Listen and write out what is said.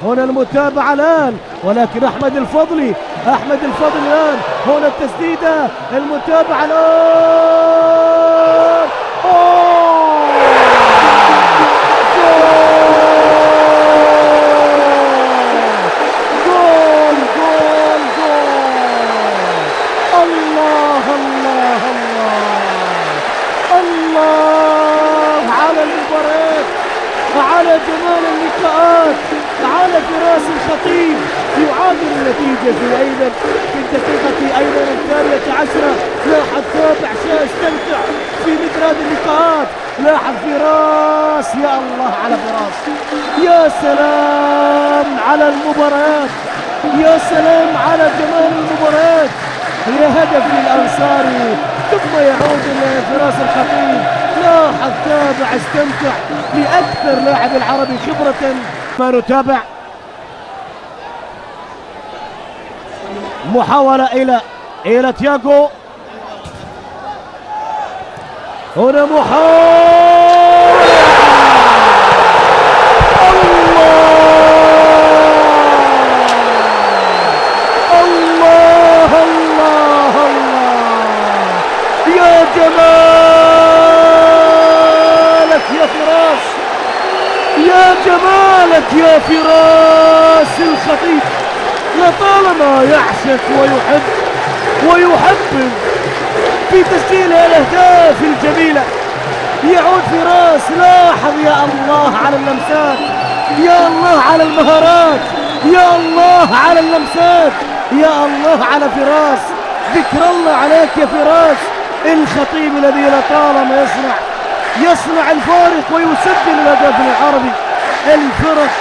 هنا المتابعة الآن، ولكن أحمد الفضلي الآن، هنا التسديدة، المتابعة الآن. جول جول جول. الله الله الله الله على المباراة، على جمال اللقاءات، على فراس الخطيب يعادل النتيجة في الدقيقة أيضا 12. لاحظ تابع سيستمتع في مثل هذه اللقاءات. لاحظ فراس، يا الله على فراس، يا سلام على المباريات، يا سلام على جمال المباريات. هي هدف للأنصاري ثم يعود لفراس الخطيب. لاحظ تابع استمتع لأكثر لاعب العربي خبرة. ما نتابع محاولة إلى تياغو، هنا محاولة. الله الله الله، يا جمالك يا فراس، يا جمالك يا فراس الخطيب. لطالما يعشق ويحبب في تسجيل الأهداف الجميلة. يعود فراس. لاحظ يا الله على اللمسات، يا الله على المهارات، يا الله على اللمسات، يا الله على فراس. ذكر الله عليك يا فراس الخطيب الذي لطالما يصنع الفارق ويسجل الهدف العربي. الفرق